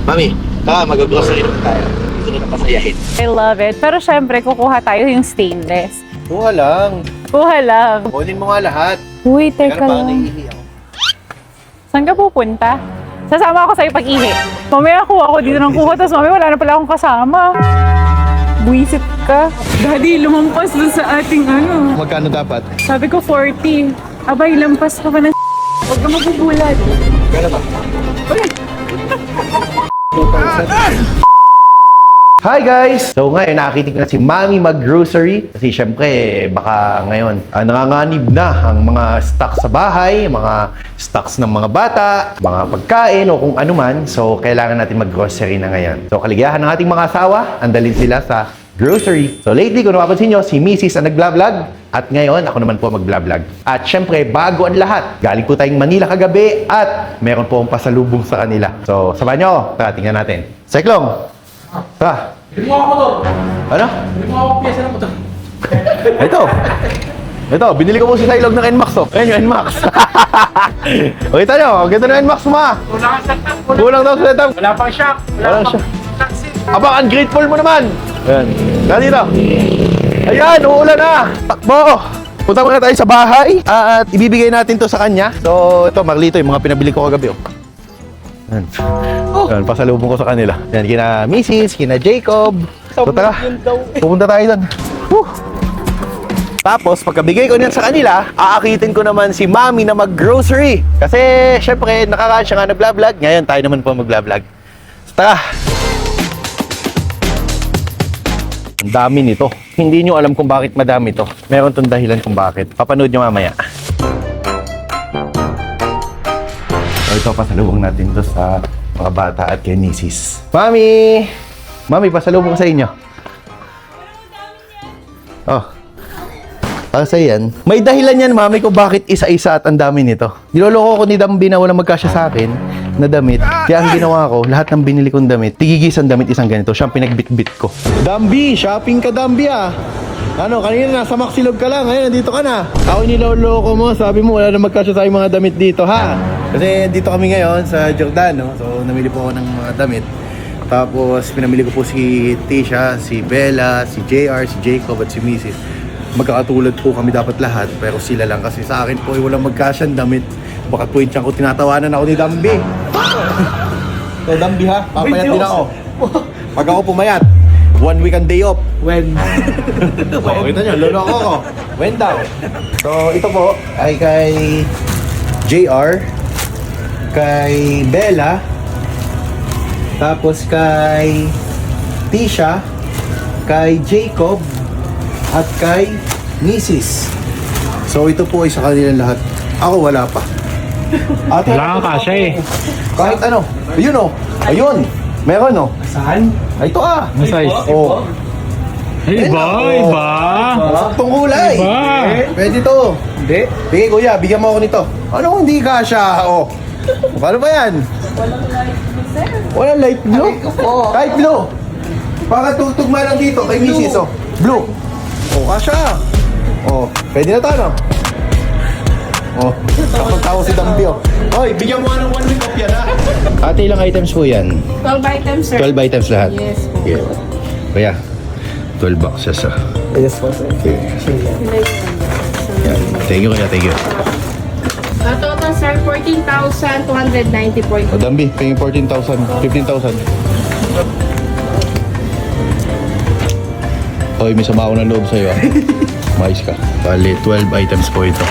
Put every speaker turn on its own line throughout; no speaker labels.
Mami, mag-grocery naman tayo. Gusto ko na pasayahin.
I love it. Pero syempre, kukuha tayo yung stainless.
Kuha lang.
Kuha lang.
Kunin mo nga lahat.
Uy, teka lang.
naiihi ako.
Saan ka pupunta? Sasama ako sa'yo pag-ihi. Mamaya kuha ako dito ng kuha, tapos mamaya wala na pala akong kasama. Buisit ka. Daddy, lumampas dun sa ating ano.
Magkano dapat?
Sabi ko 40. Abay, lampas ka pa ng Huwag ka magugulat.
Kaya ba?
Uy!
Hi guys! So ngayon nakakita ko na si Mami mag-grocery kasi syempre baka ngayon nanganganib na ang mga stocks sa bahay, mga stocks ng mga bata, mga pagkain o kung ano man. So kailangan natin mag-grocery na ngayon. So kaligayahan ng ating mga asawa, andalin sila sa grocery. So lately kung napapansin nyo, si Mrs. ang nag-vlog at ngayon ako naman po mag-vlog. At syempre bago ang lahat, galing po tayong Manila kagabi at meron po akong pasalubong sa kanila. So samahan nyo, tara tingnan natin. Cyclone! Tara!
Bili mo ako motor.
Ano?
Bili mo ako pyesa ng motor.
Ito, binili ko po si Silog ng NMAX oh. Ayan yung NMAX. O kita nyo, ang ganda ng NMAX mo ah.
Kulang ang setup.
Kulang daw sa setup.
Wala pang shock.
Walang
Wala
shock.
pang taxi.
Aba, ungrateful mo naman. Ayan, kaya dito. Ayan, uulan na. Takbo. Punta muna tayo sa bahay at ibibigay natin to sa kanya. So, ito, Marlito, yung mga pinabili ko kagabi oh. Ayan. Ayan, pasalubong ko sa kanila. Ayan, kina Mrs., kina Jacob. So, tara, pupunta tayo doon. Woo! Tapos, pagkabigay ko niyan sa kanila, aakitin ko naman si Mami na mag-grocery. Kasi, syempre, nakaraan siya nga nag-vlog. Ngayon, tayo naman po mag-vlog. So, tara! Ang dami nito. Hindi nyo alam kung bakit madami to. Meron tong dahilan kung bakit. Papanood nyo mamaya. So, ito, pasalubong natin to sa mga bata at kay Nisis. Mami! Mami, pasalubong sa inyo. Oh. Para sa yan. May dahilan yan, Mami, kung bakit isa-isa at ang dami nito. Niloloko ko ni Dambi na walang magkasya sa akin na damit. Kaya ang ginawa ko, lahat ng binili kong damit, tigigis ang damit isang ganito. Siyang pinagbit-bit ko. Dambi! Shopping ka, Dambi ah! Ano, kanina nasa Maxilog ka lang, ngayon nandito ka na. Ako niloloko mo, sabi mo wala na magkasya sa mga damit dito, ha? Kasi dito kami ngayon sa Giordano, so namili po ako ng mga damit. Tapos pinamili ko po si Tisha, si Bella, si JR, si Jacob at si Mrs. Magkakatulad po kami dapat lahat, pero sila lang kasi sa akin po ay walang magkasyang damit. Baka po yung tiyan ko tinatawanan ako ni Dambi. So Dambi ha, papayat din ako. Pag ako pumayat, 1 week and day off.
When?
Oh, kita nyo, lolo ako. When daw? So, ito po ay kay JR, kay Bella, tapos kay Tisha, kay Jacob, at kay Mrs. So, ito po ay sa kanilang lahat. Ako wala pa. Ate,
Wala kang kasya eh.
kahit ano. Ayun oh. Ayun. Meron oh.
Saan?
Ay, ito ah.
Ano size?
Oh.
Iba, iba.
Saktong kulay.
Iba.
Pwede to. Hindi. Sige kuya, bigyan mo ako nito. Ano hindi kasha? Oh. Paano ba yan? Walang light blue. Kahit blue. Para tutugma lang dito kay Mrs. Oh. Blue. Oh, kasha. Oh, pwede na to no? Oh, kapag si Dambi oh. Hoy, bigyan mo ng 1 week off yan ha. Ate, ilang items po yan?
12 items, sir.
12 items lahat?
Yes po.
Yeah. Kuya, 12 boxes ah.
Yes po sir.
Okay. Yan. Thank you kuya, thank you.
Total sir, 14,290 po.
O Dambi, paying 14,000, 15,000. Hoy, may sama ako ng loob sa'yo ah. Mais ka. Bali, 12 items po ito.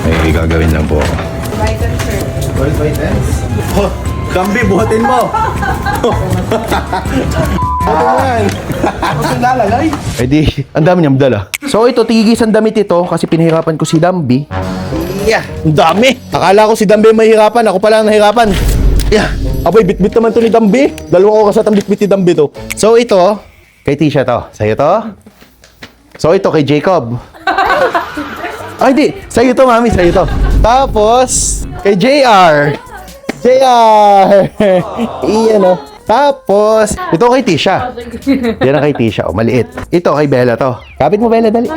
May gagawin lang po ako.
Item sir.
12 items? Oh, Dambi, buhatin mo! Buhatin mo yan! Ang lalagay? Eh di, ang dami niyang dala. So ito, tigigis ang damit ito kasi pinahirapan ko si Dambi. Yeah, ang dami! Akala ko si Dambi mahirapan, ako pala ang nahirapan. Yeah, abay, bit-bit naman to ni Dambi. Dalawang oras at ang bit-bit ni Dambi to. So ito, kay Tisha to. Sa'yo to? So ito, kay Jacob. Ay, di. Sa'yo to, Mami. Sa'yo to. Tapos, kay JR. JR! Iyan o. Tapos, ito kay Tisha. Yan ang kay Tisha. O, maliit. Ito kay Bella to. Kapit mo, Bella, dali.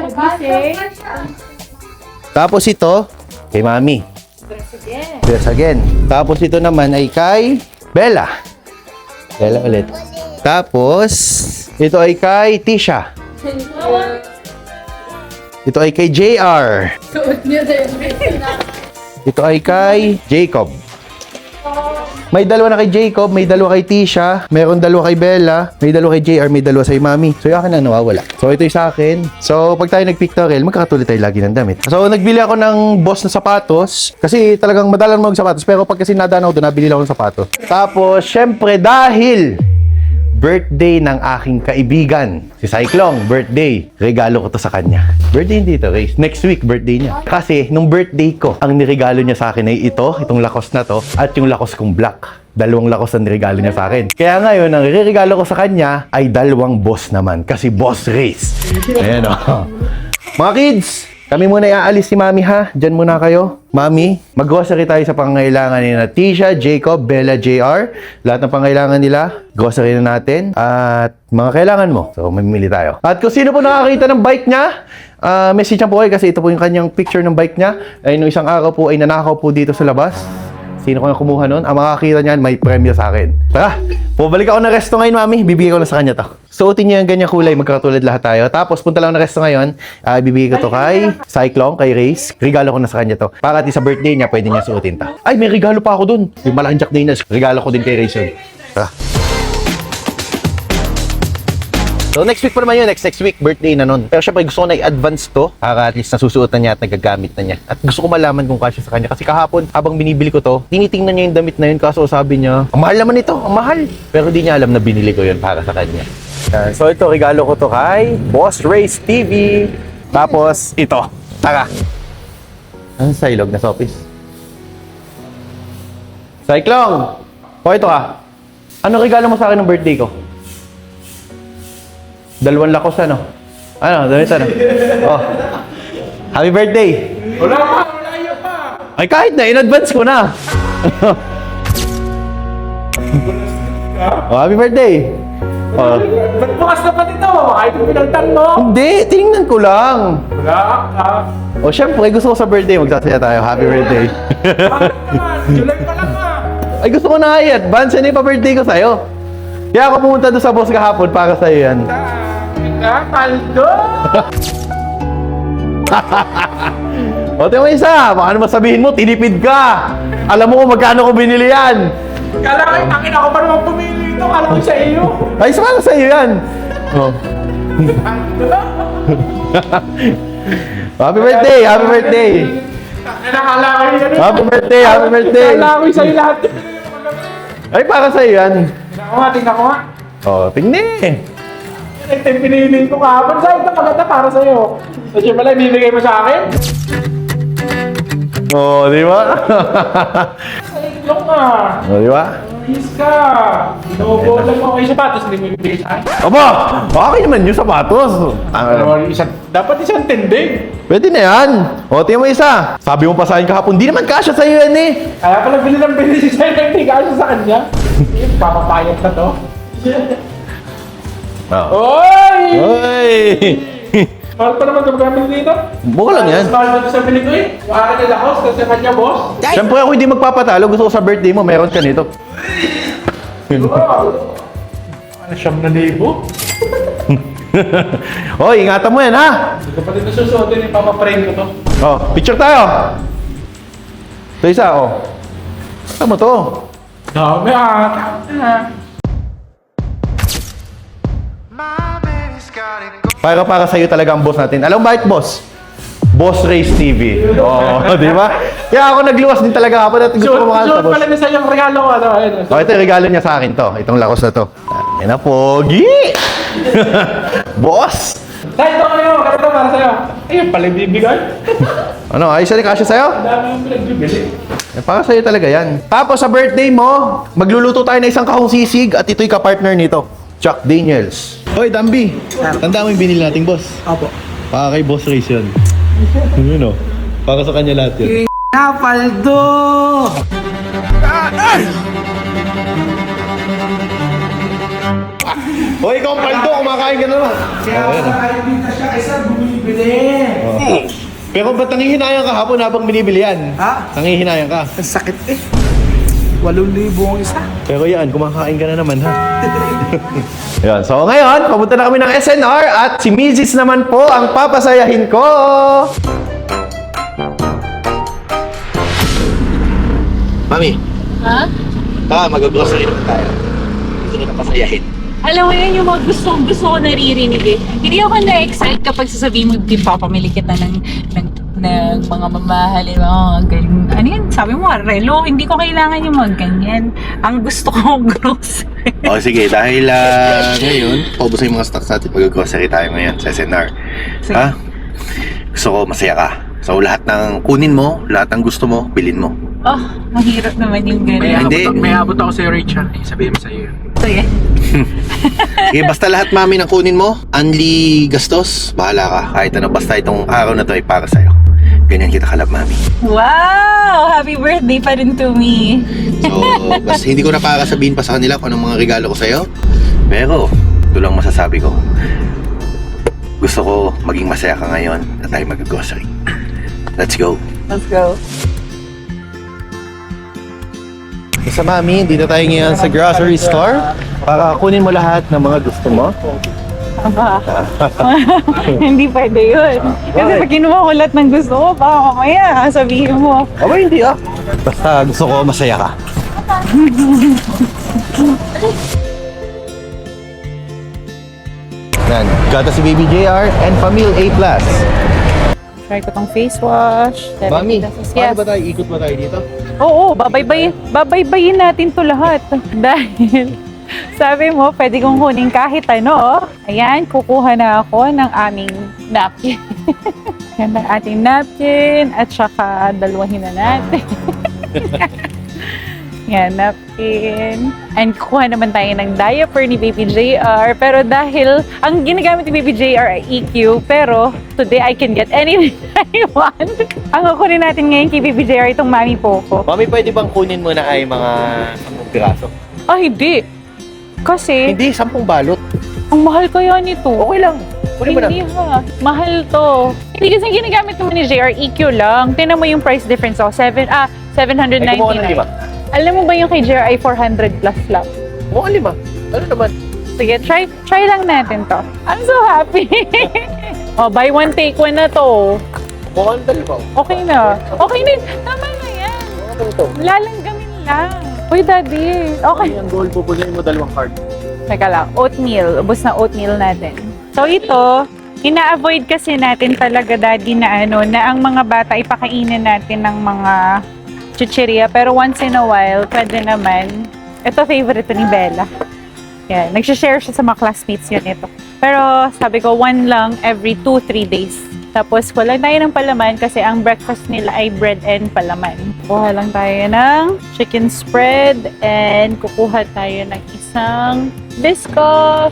Tapos ito, kay Mami. Dress again. Tapos ito naman ay kay Bella. Bella ulit. Tapos, ito ay kay Tisha. Ito ay kay JR. Ito ay kay Jacob. May dalawa na kay Jacob, may dalawa kay Tisha, mayroon dalawa kay Bella, may dalawa kay JR, may dalawa sa Mami. So yung akin na nawawala. So ito yung sa akin. So pag tayo nag-pictorial, magkakatuloy tayo lagi ng damit. So nagbili ako ng boss na sapatos kasi talagang madalang mag-sapatos. Pero pag kasi nadaan ako doon, nabili ako ng sapatos. Tapos syempre dahil birthday ng aking kaibigan, si Cyclone, birthday. Regalo ko to sa kanya. Birthday hindi to, guys. Next week, birthday niya. Kasi, nung birthday ko, ang niregalo niya sa akin ay itong Lacoste na to, at yung Lacoste kong black. Dalawang Lacoste ang niregalo niya sa akin. Kaya ngayon, ang niregalo ko sa kanya ay dalawang boss naman. Kasi boss race. Ayan o. Mga kids, kami muna iaalis si Mami ha. Diyan muna kayo. Mami, mag-grocery tayo sa pangangailangan ni na Tisha, Jacob, Bella, JR. Lahat ng pangangailangan nila, grocery na natin. At mga kailangan mo. So, mamimili tayo. At kung sino po nakakita ng bike niya, message niya po kayo kasi ito po yung kanyang picture ng bike niya. Ay, nung isang araw po ay nanakaw po dito sa labas. Sino ko yung kumuha nun? Ang makakita niyan, may premyo sa akin. Tara, pabalik ako ng resto ngayon, Mami. Bibigay ko na sa kanya to. Suotin niyo yung ganyang kulay, magkakatulad lahat tayo. Tapos, punta lang ng resto ngayon. Bibigay ko to kay Cyclone, kay Race. Regalo ko na sa kanya to. Para at sa birthday niya, pwede niya suotin ta. Ay, may regalo pa ako dun. Yung malaking Jack Daniels. Regalo ko din kay Race yun. Tara. So next week pa naman yun, next week, birthday na nun. Pero syempre gusto ko na i-advance to para at least nasusuot na niya at nagagamit na niya. At gusto ko malaman kung kasya sa kanya. Kasi kahapon, habang binibili ko to, tinitingnan niya yung damit na yun. Kaso sabi niya, ang mahal naman ito, ang mahal. Pero di niya alam na binili ko yun para sa kanya. So ito, regalo ko to kay Boss Race TV. Tapos ito, tara. Ano sa ilog na office? Cyclone! O ito ka. Ano regalo mo sa akin ng birthday ko? Dalawang Lacoste ano? Ano? Damit ano? Oh. Happy birthday!
Wala pa, malayo pa.
Ay kahit na, in advance ko na. Oh, happy birthday! Oh.
Ba't bukas na pa dito? Ay, kung pinagtan mo.
Hindi, tinignan ko lang.
Wala ka.
O syempre, gusto ko sa birthday, magsasaya tayo. Happy birthday.
Bakit naman? July pa lang ah.
Ay gusto ko na i-advance, yan yung pa-birthday ko sa'yo. Kaya ako pumunta doon sa boss kahapon para sa'yo yan.
Paldo!
O, tingnan mo isa. Baka naman sabihin mo, tinipid ka. Alam mo kung magkano ko binili yan.
Kala ko, tangin ako pa naman pumili ito. Kala ko sa iyo.
Ay, para sa'yo yan. Oh. Happy birthday! Happy birthday!
Nakala ko yun.
Happy birthday! Happy birthday!
Kala ko sa'yo lahat.
Ay, para sa'yo yan.
Tingnan ko nga.
Oh, tingnan.
Ito yung pinili ko kahapon. Saan ito maganda para sa'yo? So, siya pala, ibibigay mo sa akin?
Oh, di ba?
Sa iklong ka.
Oh, di ba?
Please ka. Inuubulan mo ako yung sapatos, hindi mo ibigay sa akin.
Aba! Okay naman yung sapatos.
Dapat isang tindig.
Pwede na yan. O, tingnan mo isa. Sabi mo pa sa akin kahapon, di naman kasya sa'yo yan eh.
Kaya pala bili ng bili sa'yo, hindi ka sa kanya. Papapayat na to.
Oh.
Oy!
Oy!
Mahal pa naman gamit dito.
Buka lang yan.
Mas mahal na sa bili ko eh. Wakit na lakos kasi sa kanya, boss.
Siyempre ako hindi magpapatalo. Gusto ko sa birthday mo, meron ka nito.
Ano, 7,000?
Oy, ingatan mo yan ha.
Ito pa din nasusuotin yung papaprame ko to.
Oh, picture tayo. Ito isa, oh. Ano mo to?
Dami ah.
Para sa'yo talaga ang boss natin. Alam mo bakit, boss? Boss Race TV. Oh, di ba? Kaya ako nagluwas din talaga ako at gusto ko makakita,
Suot
boss.
pala na sa'yo yung regalo ko. Ano, ayun.
Oh, ito yung regalo niya sa akin to. Itong Lacoste na to. Ay na, pogi! Boss!
Dahil ito kayo, ganito para sa'yo. Ayun pala yung bibigay.
Ano, ayos na kasya sa'yo?
Ang dami yung pinagbibili.
Para sa'yo talaga yan. Tapos sa birthday mo, magluluto tayo ng isang kahong sisig at ito'y kapartner nito. Jack Daniels. Hoy, Dambi! Tanda mo yung binili nating boss?
Opo.
Para kay Boss Race yun. Yun o. Para sa kanya lahat yun.
Paldo!
Hoy, ikaw ang paldo! Kumakain ka naman!
Kaya nakalimutan siya isa bumibili.
Pero ba't nangihinayang ka hapon habang binibili yan?
Ha?
Nangihinayang ka.
Ang sakit eh. 8,000 ang isa.
Pero yan, kumakain ka na naman ha. Yan, so ngayon, papunta na kami ng SNR at si Mrs. naman po ang papasayahin ko. Mami,
Ha?
mag-grocery naman tayo. Gusto ko na pasayahin.
Alam mo yun, yung mga gusto ko naririnig eh. Hindi ako na-excite kapag sasabihin mo, di pa, pamili kita ng mga mamahalin, mga ganyan. Ano yun? Sabi mo, relo, hindi ko kailangan yung mga ganyan. Ang gusto ko, grocery.
O sige, dahil ngayon, paubusan yung mga stocks natin mag-grocery tayo ngayon sa SNR.
Sige.
Ha? Gusto ko masaya ka. So lahat ng kunin mo, lahat ng gusto mo, bilhin mo.
Oh, mahirap naman yung ganyan.
Hindi.
May abot ako sa'yo, Rich, ha? Sabihin mo sa'yo yun.
Sige.
Sige, basta lahat mami ng kunin mo, unli gastos, bahala ka. Kahit ano, basta itong araw na to ay para sa'yo. Ganyan kita kalab, mami.
Wow! Happy birthday pa rin to me.
So, basta hindi ko na para sabihin pa sa kanila kung anong mga regalo ko sa'yo. Pero, ito lang masasabi ko. Gusto ko maging masaya ka ngayon na tayo mag-grocery. Let's go.
Let's go.
Sa mami, dito tayo ngayon sa grocery store para kunin mo lahat ng mga gusto mo.
Aba. Hindi pwede yun. Kasi pag kinuha ko lahat ng gusto ko, baka mamaya sabihin mo.
Aba, hindi ah. Basta gusto ko masaya ka. Yan, gata si Baby JR and Famil A+.
Try ko tong face wash.
Mami,
Yes.
paano ba tayo? Ikot ba tayo dito?
Oo, babaybayin natin to lahat. Dahil sabi mo, pwede kong kunin kahit ano. Ayan, kukuha na ako ng aming napkin. Yan ang ating napkin at saka dalawahin na natin. Yan, napkin. And kukuha naman tayo ng diaper ni Baby JR. Pero dahil ang ginagamit ni Baby JR ay EQ, pero today I can get anything I want. Ang kukunin natin ngayon kay Baby JR itong Mami Poco.
Mami, pwede bang kunin mo na ay mga 10 piraso?
Ah, hindi. Kasi,
Hindi, 10 balot.
ang mahal kaya nito.
Okay lang. Kunin mo na.
Hindi ha. Mahal to. Hindi kasi ginagamit naman ni JR, EQ lang. Tingnan mo yung price difference. 799.
Ay, kumuha ka ng 5.
Alam mo ba yung kay JR ay 400 plus lang?
Mukhang 5. Ano naman?
Sige, try lang natin to. I'm so happy. Oh, buy one, take one na to.
Mukhang 2.
Okay na. Okay na. Tama na yan.
Ano ito?
Lalanggamin lang. Uy, daddy. Okay.
Ang goal, pupunin mo 2 card.
Teka lang, oatmeal. Ubus na oatmeal natin. So ito, ina-avoid kasi natin talaga, daddy, na na ang mga bata ipakainin natin ng mga chichirya. Pero once in a while, pwede naman. Ito, favorite ni Bella. Yan, nagsishare siya sa mga classmates yun ito. Pero sabi ko, 1 lang every 2-3 days. Tapos kulang tayo ng palaman kasi ang breakfast nila ay bread and palaman. Kuha lang tayo ng chicken spread and kukuha tayo ng isang biscuit.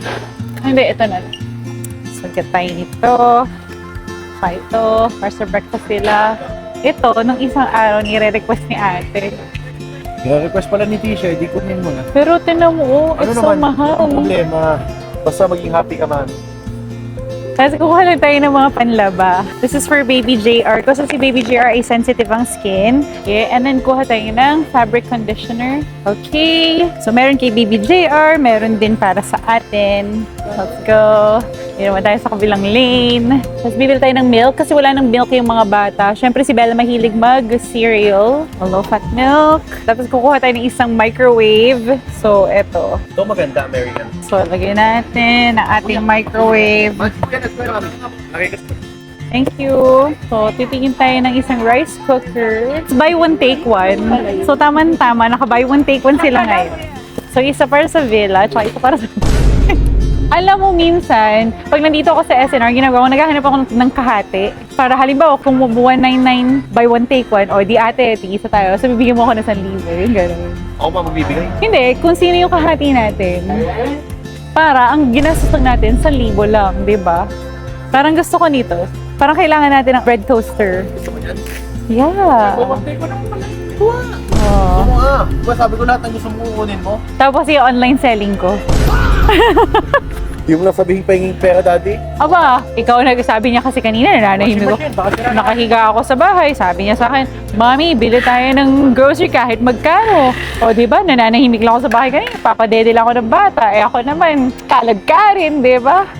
Hindi, ito na. So, get tayo nito. Pa ito, para sa breakfast nila. Ito, nung isang araw, nire-request ni ate.
Request pala ni Tisha, di kunin mo na.
Pero tinan mo, it's so mahal.
Ang problema, basta maging happy ka, mami.
Kasi kukuha lang tayo ng mga panlaba. This is for Baby JR. Kasi si Baby JR ay sensitive ang skin. Okay, and then kuha tayo ng fabric conditioner. Okay. So, meron kay Baby JR. Meron din para sa atin. Let's go. Meron naman tayo sa kabilang lane. Tapos bibili tayo ng milk kasi wala ng milk yung mga bata. Siyempre si Bella mahilig mag-cereal. Low-fat milk. Tapos kukuha tayo ng isang microwave. So, eto.
Ito maganda, American.
So, lagyan natin ang ating microwave. Thank you. So, titingin tayo ng isang rice cooker. It's buy one, take one. So, tama-tama. Naka-buy one, take one sila ngayon. So, isa para sa villa, tsaka isa para sa... Alam mo, minsan, pag nandito ako sa SNR, ginagawa ko, naghahanap ako ng kahati. Para halimbawa, kung 199 buy one, take one, o di ate, tigisa tayo. So, bibigyan mo ako ng 1,000. Yung gano'n.
Ako ba magbibigay?
Hindi, kung sino yung kahati natin. Para, ang ginastos lang natin, 1,000 lang, di ba? Parang gusto ko nito. Parang kailangan natin ng bread toaster.
Gusto mo yan?
Yeah.
Bumagtay ko naman pala.
Oh.
Gusto mo nga. Diba sabi ko lahat ng gusto mo kukunin mo?
Tapos yung online selling ko.
Di mo lang sabihin pahinging pera, Daddy.
Aba, ikaw nagsabi niya kasi kanina, nananahimik ako. Nakahiga ako sa bahay, sabi niya sa akin, Mami, bili tayo ng grocery kahit magkano. O diba, nananahimik lang ako sa bahay kanina, papadede lang ako ng bata. Eh ako naman, kalag ka rin, diba?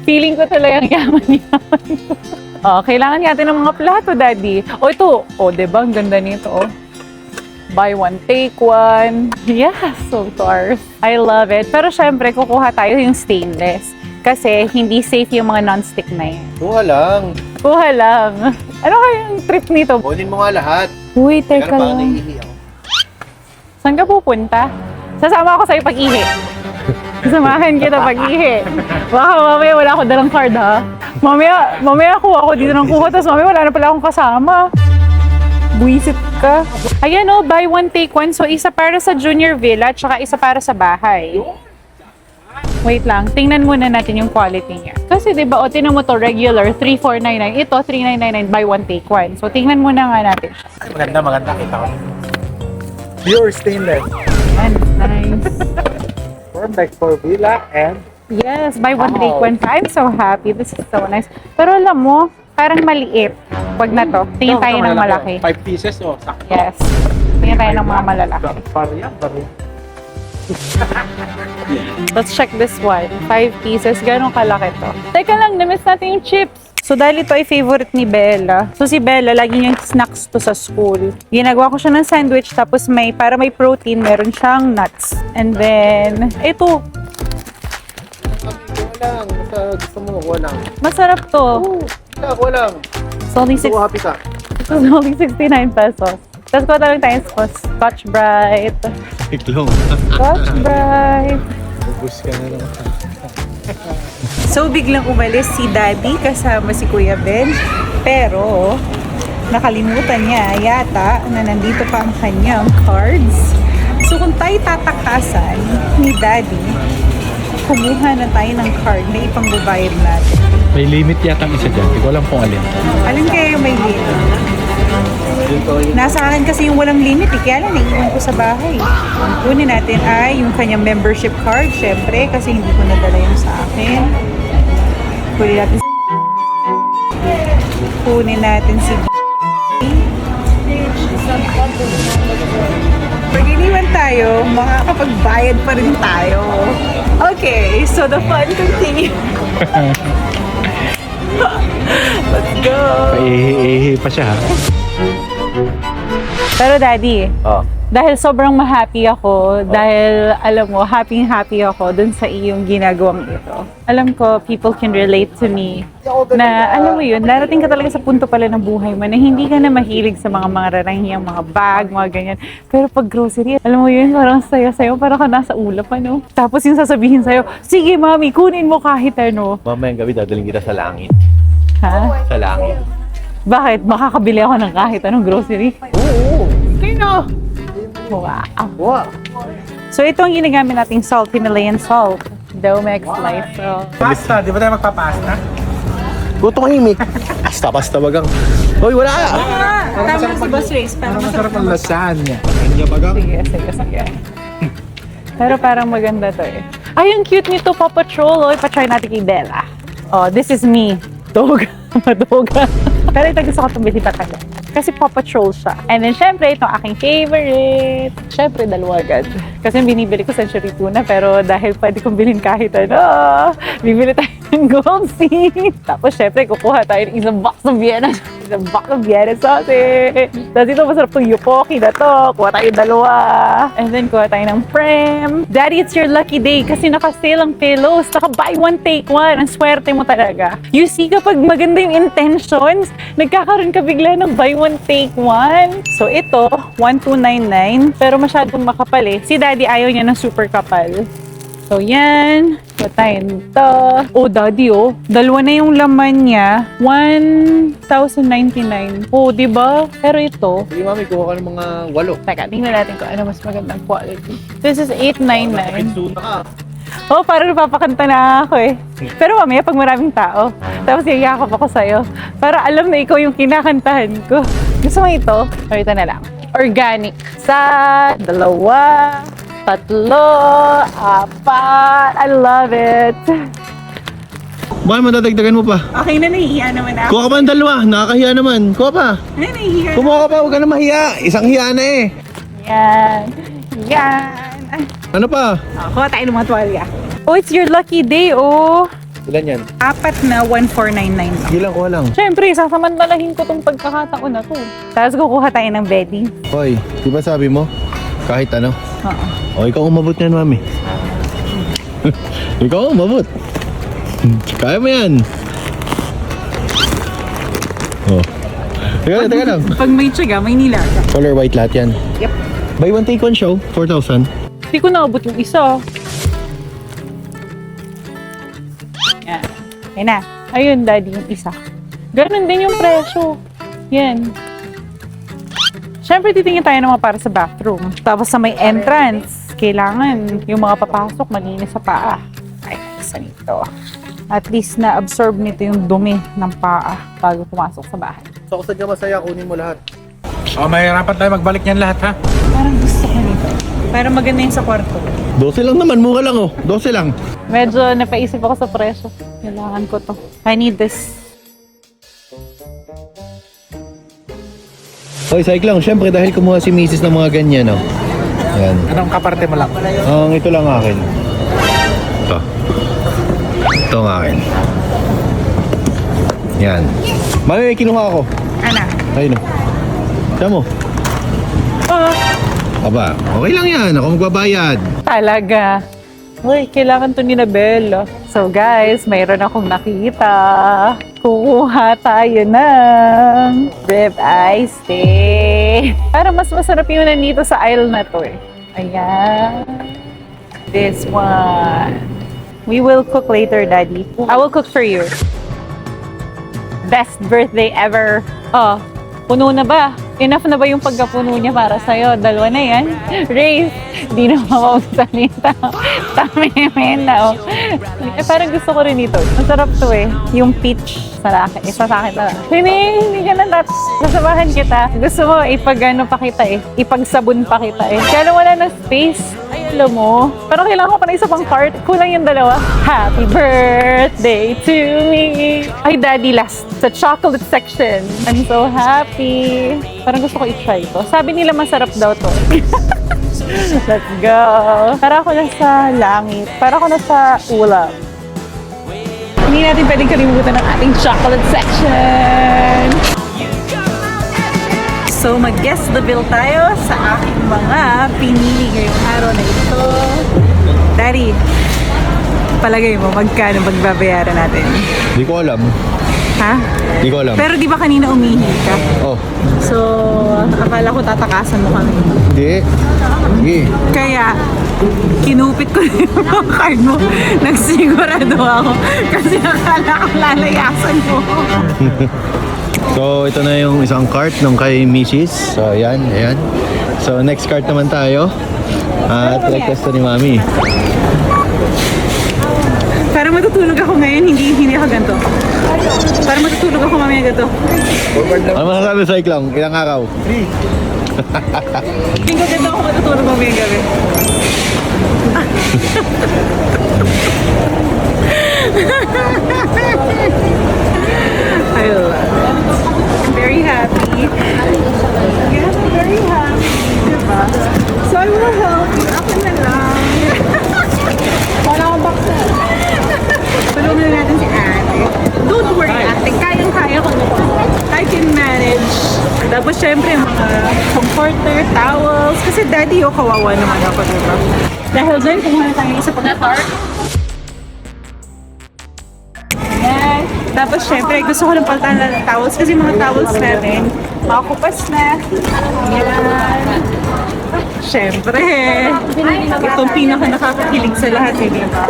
Feeling ko talagang yaman-yaman. Kailangan natin ng mga plato, Daddy. O ito, diba, ang ganda nito, Buy one, take one. Yes, so ours. I love it. Pero syempre, kukuha tayo yung stainless. Kasi hindi safe yung mga non-stick na yan.
Kuha lang.
Kuha lang. Ano kayang trip nito?
Kunin mo nga lahat.
Uy, teka lang.
naiihi ako.
Saan ka pupunta? Sasama ako sa'yo pag-ihi. Samahan kita pag-ihi. Baka mamaya wala ako dalang card, ha? Mamaya kuha ako dito ng kuha, tapos mamaya wala na pala akong kasama. Buisit ka. Ayan buy one, take one. So, isa para sa Junior Villa, tsaka isa para sa bahay. Wait lang, tingnan muna natin yung quality niya. Kasi diba, tinan mo to, regular, 3,499. Ito, 3,999, buy one, take one. So, tingnan muna nga natin siya.
Maganda. Kita ko. Pure stainless.
And nice.
Perfect for villa and
Yes, buy one, take one pa. I'm so happy. This is so nice. Pero alam mo, parang maliit. Wag na to. Tingin tayo ng malaki.
5 pieces sakto.
Yes. Tingin tayo ng mga malalaki.
Pariyan.
Let's check this one. 5 pieces. Ganong kalaki to. Teka lang, na-miss natin yung chips. So dahil ito ay favorite ni Bella. So si Bella, lagi niyang snacks to sa school. Ginagawa ko siya ng sandwich, tapos para may protein, meron siyang nuts. And then, ito.
Kuha lang. Basta gusto mo, kuha lang.
Masarap to.
Kuha lang.
It's only
Gusto ko happy ka.
It's only 69 pesos. Tapos kuha tayo tayong Scotch Brite.
Iklong.
Scotch Brite.
Ubus ka na lang.
So, biglang umalis si Daddy kasama si Kuya Ben. Pero, nakalimutan niya yata na nandito pa ang kanyang cards. So, kung tayo tatakasan ni Daddy, kumuha na tayo ng card na ipangbabayad natin.
May limit yata ang isa dyan. Hindi ko alam kung alin.
Alin kaya yung may limit? Nasa akin kasi yung walang limit kaya lang naiiwan ko sa bahay. Ang kunin natin ay yung kanyang membership card, syempre, kasi hindi ko nadala yung sa akin. Kunin natin si kunin natin si pag iniwan tayo, makakapagbayad pa rin tayo. Okay, so the fun continues. Let's go!
Paihi pa siya ha.
Pero Daddy, dahil sobrang ma-happy ako, dahil alam mo, happy ako dun sa iyong ginagawang ito. Alam ko, people can relate to me na, alam mo yun, darating ka talaga sa punto pala ng buhay mo na hindi ka na mahilig sa mga mararangihang mga bag, mga ganyan. Pero pag grocery, alam mo yun, parang saya-sayo, parang ka nasa ulap, ano? Tapos yung sasabihin sa'yo, sige mami, kunin mo kahit ano.
Mamayang gabi, dadaling kita sa langit.
Ha?
Sa langit.
Bakit? Makakabili ako ng kahit anong grocery?
Oo. Kaya.
Wow. So ito ang ginagamit nating salt, Himalayan salt. Domex Light Salt.
Pasta. Di ba tayo magpapasta?
Gutong himik. Basta bagang. Hoy, wala ka.
Tama na si Boss Race.
Parang masarap ang lasagna. Kanya bagang.
Sige. Pero parang maganda to eh. Ay, ang cute nito, Paw Patrol. O, ipa-try natin kay Bella. Oh, this is me. Dog. Madoga. Pero ito gusto ko tumili pa talaga. Kasi Paw Patrol siya. And then, syempre, itong aking favorite. Syempre, dalawa agad. Kasi binibili ko Century Tuna, pero dahil pwede kong bilhin kahit ano, bibili tayo ng Gold Sea. Tapos, syempre, kukuha tayo ng isang box of Vienna. Isang box of Vienna sausage. Tapos ito, masarap itong yupoki na to. Kuha tayo dalawa. And then, kuha tayo ng Prem. Daddy, it's your lucky day kasi naka-sale ang pillows. Naka-buy one, take one. Ang swerte mo talaga. You see, kapag maganda yung intentions, nagkakaroon ka bigla ng buy one, take one. So ito, 1,299. Pero masyadong makapal eh. Si Daddy ayaw niya ng super kapal. So yan. Patayin to. Oh, Daddy dalawa na yung laman niya. 1,099. Oh, diba? Pero ito,
Sige, mami, kuha ka ng mga 8.
teka, tingnan natin kung ano mas magandang quality. This is 899.
Suna ka.
Oh, parang napapakanta na ako eh. Pero mamaya pag maraming tao, tapos yayakap ako sa'yo, para alam na ikaw yung kinakantahan ko. Gusto mo ito? O ito na lang. Organic. 1, 2, 3, 4. I love it.
Baka madadagdagan mo pa.
Okay na, nahihiya naman ako.
Kuha ka pa ng dalawa. Nakakahiya naman. Kuha pa.
Ay, nahihiya.
Kumuha ka pa. Huwag ka na mahiya. Isang hiya na eh.
Yan. Yan.
Ano pa?
Kuha tayo ng mga tuwalya. Oh, it's your lucky day, oh.
Ilan yan?
4 na 1499 lang.
Sige lang, kuha lang.
Siyempre, sasamantalahin ko tong pagkakataon na to. Tapos kukuha tayo ng bedding.
Hoy, di ba sabi mo? Kahit ano?
Oo.
O, ikaw umabot yan, mami. Ikaw umabot. Kaya mo yan. Oh. Teka lang.
Pag may tiyaga, may nilaga.
Color white lahat yan.
Yep.
Buy one take one show, 4,000.
Hindi ko naabot yung isa. Yan. Yan na. Ayun, daddy, yung isa. Ganun din yung presyo. Yan. Siyempre, titingin tayo naman para sa bathroom. Tapos sa may entrance, kailangan yung mga papasok malinis sa paa. Ay, isa nito. At least na-absorb nito yung dumi ng paa bago pumasok sa bahay.
So, kung sadya masaya, kunin mo lahat.
Oh, mahirapan tayo magbalik niyan lahat, ha?
Parang gusto ko nito. Para maganda yung sa kwarto.
12 lang naman, mura lang oh. 12 lang.
Medyo napaisip ako sa presyo. Kailangan ko to. I need this.
Hoy, cycle lang. Siyempre, dahil kumuha si Mrs. ng mga ganyan, oh. Yan.
Anong kaparte mo lang?
Ang ito lang akin. Ito. Ito ang akin. Yan. Mami, may kinuha ako.
Ana?
Ayun oh. Siya mo.
Oh,
Aba, okay lang yan. Ako magbabayad.
talaga. Uy, kailangan to ni Nabel. So guys, mayroon akong nakita. Kukuha tayo ng rib eye steak. Para mas masarap yung nandito sa aisle na to eh. Ayan. This one. We will cook later, Daddy. I will cook for you. Best birthday ever. Oh, puno na ba? Enough na ba yung pagkapuno niya para sa'yo? Dalawa na yan. Race, di na makasalita. Tamimin na, oh. Eh, parang gusto ko rin ito. Masarap to eh. Yung peach sa akin. Isa sa akin na. Hindi ka na sasabahan kita. Gusto mo, ipag-ano pa kita eh. Ipagsabon pa kita eh. Kaya lang wala ng space. Ay, alam mo. Pero kailangan ko pa na isa pang cart. Kulang yung dalawa. Happy birthday to me. Ay, Daddy, last. Sa chocolate section. I'm so happy. Parang gusto ko i-try to. Sabi nila masarap daw to. Let's go. Para ako nasa langit. Para ako nasa ulap. Hindi natin pwedeng kalimutan ng ating chocolate section. So, mag-guess the bill tayo sa aking mga pinili ngayong araw na ito. Daddy, palagay mo, magkano magbabayaran natin?
Hindi ko alam.
Ha?
Hindi ko alam.
Pero di ba kanina umihi ka?
Oh,
So, akala ko tatakasan mo kami.
hindi. Sige.
Kaya, kinupit ko na yung mga card mo. Nagsigurado ako. Kasi akala ko lalayasan mo.
So, ito na yung isang cart nung kay Mrs. So, ayan. So, next cart naman tayo. At request to ni Mami.
Para matutulog ako ngayon, hindi ako ganito. Para matutulog ako mamaya ganito.
Ano masasabi sa lang? Ilang araw?
Hindi ko ganito ako matutulog mamaya gabi. I love it. I'm very happy. Yes, I'm very happy. Diba? So I will help you. Ako na lang. Wala akong baksa. Tulungan na natin si ate. Don't worry, ate. Kayang-kaya ko na. I can manage. Tapos syempre, mga comforter, towels. Kasi daddy, kawawa naman ako, diba? Dahil dyan, kumuha na tayo isa pang cart. Ayan. Tapos syempre, gusto ko ng palitan ng towels kasi mga towels natin, makakupas na. Ayan. Syempre, itong pinaka nakakakilig sa lahat, hindi ba?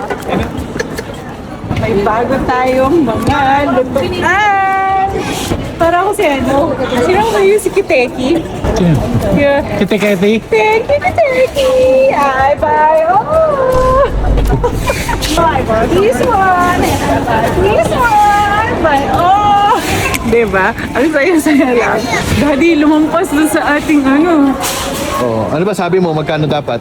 May bago tayong mga lutuan. Para ako si ano? Sino ko yung si Kiteki? Yeah.
Kiti-kiti?
Kiteki! Ay, bye! Oh! Bye, this one! This one! Bye! Oh! Diba? Ang saya-saya lang. Daddy, lumampas dun sa ating ano.
Oh, ano ba sabi mo? Magkano dapat?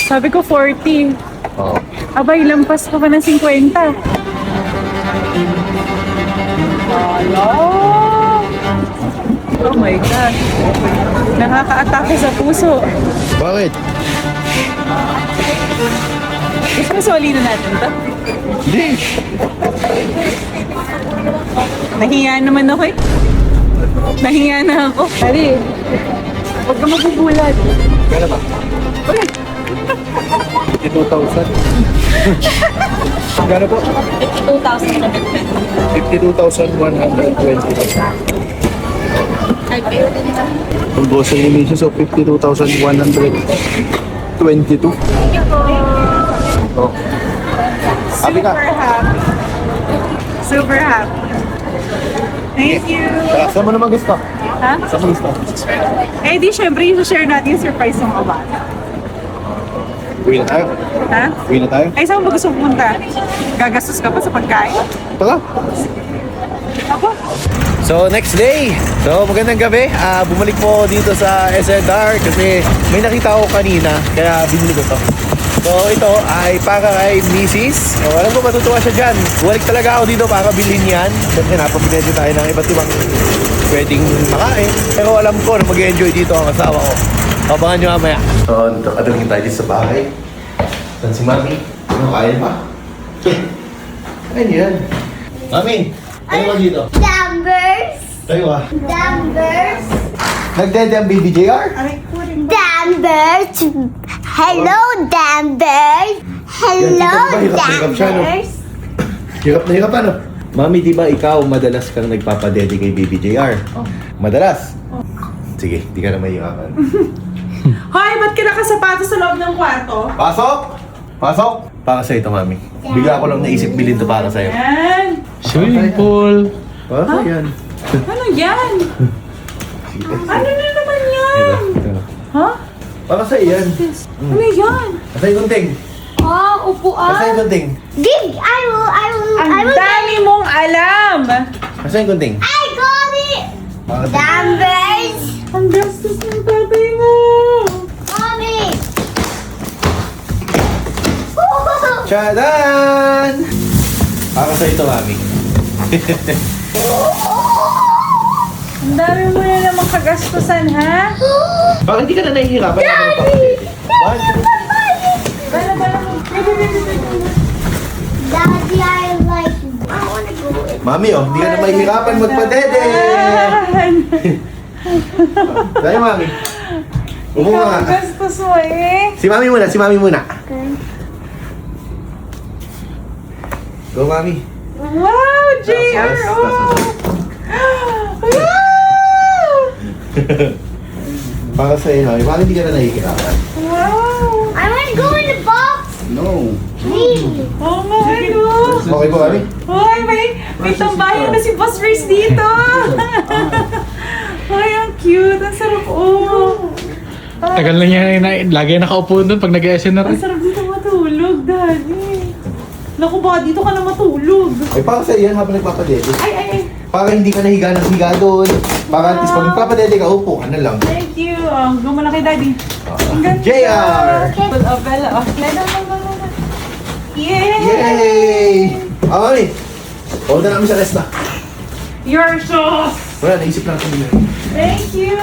Sabi ko 40.
Oh.
Abay, lampas ko pa ng 50. Hello! Oh my God. Nakaka-atake sa puso.
Bakit?
Gusto mo soli na natin to?
Hindi.
Nahiya naman ako eh. Nahiya na ako. Dali, huwag ka magugulat.
Kaya ba?
Okay.
52,000. Gano po?
2,000 na
52,120.
Ay, pero
Ang boss ni Mrs. So 52,122. Oh. Happy ka?
Super happy. Super happy. Thank you.
Saan mo naman gusto?
Ha?
Saan mo gusto?
Eh di syempre, i-share natin yung surprise ng kabata.
Uwi na tayo.
Ha?
Uwi na tayo.
Ay, saan mo ba gusto pumunta? Gagastos ka pa sa pagkain?
Tara.
Ako?
So, next day. So, magandang gabi. Bumalik po dito sa SNR kasi may nakita ko kanina kaya binili ko to. So, ito ay para kay Mrs. So, alam ko matutuwa siya dyan. Bumalik talaga ako dito para bilhin yan. Kasi napapinedyo tayo ng iba't ibang pwedeng makain. Pero alam ko na mag-enjoy dito ang asawa ko. Abangan nyo mamaya. So, dito kadalhin tayo dito sa bahay. Saan si Mami? Ano, kaya pa? Ayun yan. Mami, ano ba dito?
Numbers,
Tayo ah.
numbers,
Nagdede ang BBJR?
numbers. Hello, numbers. Hello,
Hirap siya, no?
numbers.
Hirap na hirap ano? Mami, di ba ikaw madalas kang nagpapadede kay BBJR? Madalas? Sige, di ka na mahirapan.
Hoy, ba't ka nakasapatos sa loob ng kwarto?
Pasok! Pasok! Para sa'yo ito, Mami. Bigla ko lang naisip bilhin to para sa'yo.
Yan.
Swimming pool.
Para sa'yo yan.
Ano yan?
Sige.
Ano na naman yan?
Ito.
Ha?
Para sa'yo yan.
Ano yan?
Para sa'yo gunting.
Oh,
Para sa'yo
upuan.
gunting.
Dig, I
Ang
will.
dami mong alam!
Para sa'yo gunting.
I got it.
Para sa'yo.
Numbers.
Ang gastos ng tatay mo!
Mommy.
Tchadan! Para sa'yo ito, Mami.
Ang dami mo na naman kagastusan, ha?
Bakit hindi ka na nahihirapan? Bakit?
Bala mo.
Daddy, I like. I wanna go.
Mami, oh, hindi ka na mahihirapan magpadede. Tayo, Mami. Upo
Ikaw
nga.
ang gastos mo eh.
Si Mami muna, si Mami muna. Go, Mami.
Wow, JR!
Tapos,
Oh. Wow!
Para sa iyo, Mami. Bakit hindi ka na nahihirapan?
Wow!
I wanna go in the box.
No.
Please.
Oo nga, ano?
Okay po, Mami?
Hoy, may tambayan na si Boss Race dito! Ay, ang cute! Ang sarap, oh!
Tagal na niya lagi nakaupo doon pag nag-SNR.
Ang sarap dito matulog, Daddy. Naku, baka dito ka na matulog.
Ay, para sa iyo, habang nagpapadede.
Ay.
Para hindi ka nahiga ng higa doon. Para at least pag nagpapadede ka, upo ka na lang.
Thank you. Gumala kay Daddy. Ang ganda.
JR!
Full of Bella. Oh, Lala. Yay!
Yay! Ah, Mami. Order namin sa resta.
Your sauce!
Wala, naisip lang kami yun.
Thank you!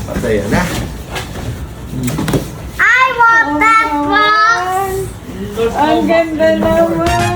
Para sa iyo, na.
I want that box.
Ang ganda naman!